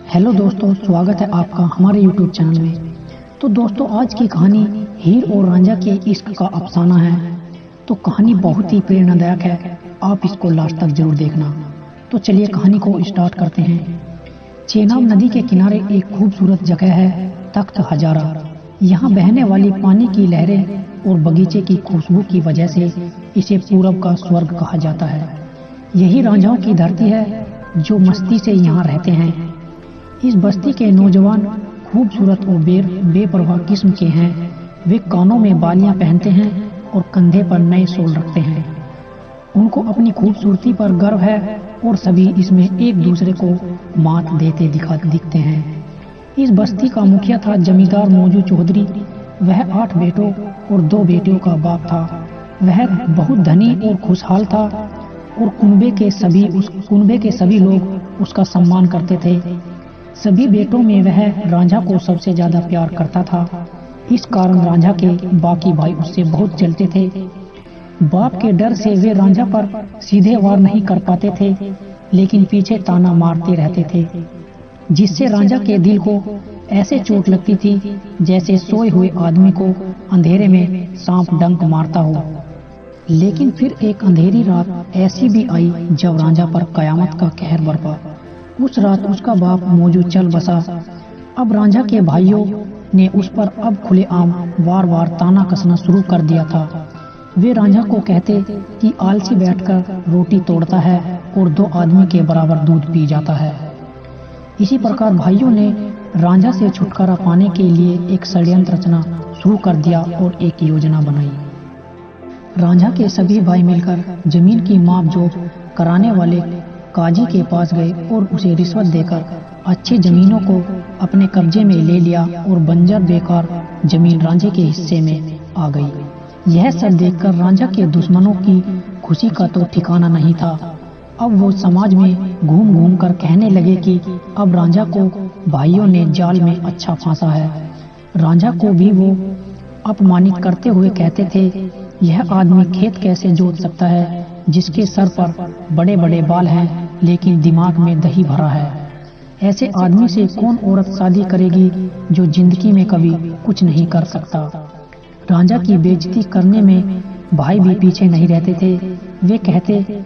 Hello दोस्तों, स्वागत है आपका हमारे YouTube चैनल में। तो दोस्तों, आज की कहानी हीर और रांझा के इश्क का अफसाना है। तो कहानी बहुत ही प्रेरणादायक है, आप इसको लास्ट तक जरूर देखना। तो चलिए कहानी को स्टार्ट करते हैं। चेनाब नदी के किनारे एक खूबसूरत जगह है, तख्त हजारा। यहाँ बहने वाली पानी की लहरें और बगीचे की खुशबू की वजह से इसे पूरब का स्वर्ग कहा जाता है। यही रांझाओं की धरती है जो मस्ती से यहाँ रहते हैं। इस बस्ती के नौजवान खूबसूरत और बेपरवाह किस्म के हैं। वे कानों में बालियां पहनते हैं और कंधे पर नए शॉल रखते हैं। उनको अपनी खूबसूरती पर गर्व है और सभी इसमें एक दूसरे को मात देते दिखते हैं। इस बस्ती का मुखिया था जमींदार मौजू चौधरी। वह 8 बेटों और 2 बेटियों का बाप था। वह बहुत धनी और खुशहाल था और कुनबे के सभी लोग उसका सम्मान करते थे। सभी बेटों में वह रांझा को सबसे ज्यादा प्यार करता था। इस कारण रांझा के बाकी भाई उससे बहुत जलते थे। बाप के डर से वे रांझा पर सीधे वार नहीं कर पाते थे, लेकिन पीछे ताना मारते रहते थे, जिससे रांझा के दिल को ऐसे चोट लगती थी जैसे सोए हुए आदमी को अंधेरे में सांप डंक मारता हो। लेकिन फिर एक अंधेरी रात ऐसी भी आई जब रांझा पर कयामत का कहर बरपा। उस रात उसका बाप मौजू चल बसा। अब रांझा के भाइयों ने उस पर अब खुलेआम वार ताना कसना शुरू कर दिया था। वे रांझा को कहते कि आलसी बैठकर रोटी तोड़ता है और 2 आदमी के बराबर दूध पी जाता है। इसी प्रकार भाइयों ने रांझा से छुटकारा पाने के लिए एक षड्यंत्र रचना शुरू कर दिया और एक योजना बनाई। रांझा के सभी भाई मिलकर जमीन की मापजोख कराने वाले काजी के पास गए और उसे रिश्वत देकर अच्छी जमीनों को अपने कब्जे में ले लिया और बंजर बेकार जमीन रांझे के हिस्से में आ गई। यह सब देखकर रांझा के दुश्मनों की खुशी का तो ठिकाना नहीं था। अब वो समाज में घूम घूम कर कहने लगे कि अब रांझा को भाइयों ने जाल में अच्छा फांसा है। रांझा को भी वो अपमानित करते हुए कहते थे, यह आदमी खेत कैसे जोत सकता है जिसके सर पर बड़े बड़े बाल हैं लेकिन दिमाग में दही भरा है। ऐसे आदमी से कौन औरत शादी करेगी जो जिंदगी में कभी कुछ नहीं कर सकता। रांझा की बेइज्जती करने में भाई भी पीछे नहीं रहते थे। वे कहते,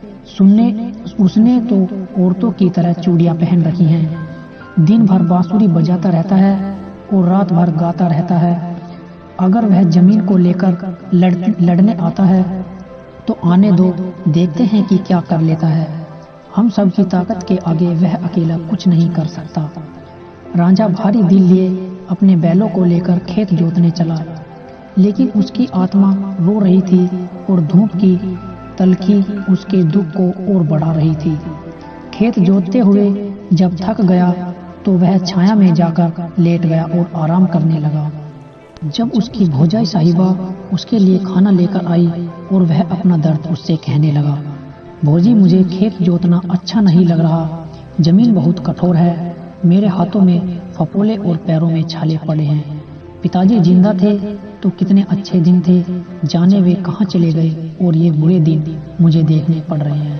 उसने तो औरतों की तरह चूड़ियां पहन रखी हैं, दिन भर बांसुरी बजाता रहता है और रात भर गाता रहता है। अगर वह जमीन को लेकर लड़ने आता है तो आने दो, देखते हैं कि क्या कर लेता है। हम सब की ताकत के आगे वह अकेला कुछ नहीं कर सकता। रांझा भारी दिल लिए अपने बैलों को लेकर खेत जोतने चला, लेकिन उसकी आत्मा रो रही थी और धूप की तलखी उसके दुख को और बढ़ा रही थी। खेत जोतते हुए जब थक गया तो वह छाया में जाकर लेट गया और आराम करने लगा। जब उसकी भौजाई साहिबा उसके लिए खाना लेकर आई और वह अपना दर्द उससे कहने लगा, भौजी, मुझे खेत जोतना अच्छा नहीं लग रहा। जमीन बहुत कठोर है, मेरे हाथों में फपोले और पैरों में छाले पड़े हैं। पिताजी जिंदा थे तो कितने अच्छे दिन थे, जाने वे कहाँ चले गए और ये बुरे दिन मुझे देखने पड़ रहे हैं।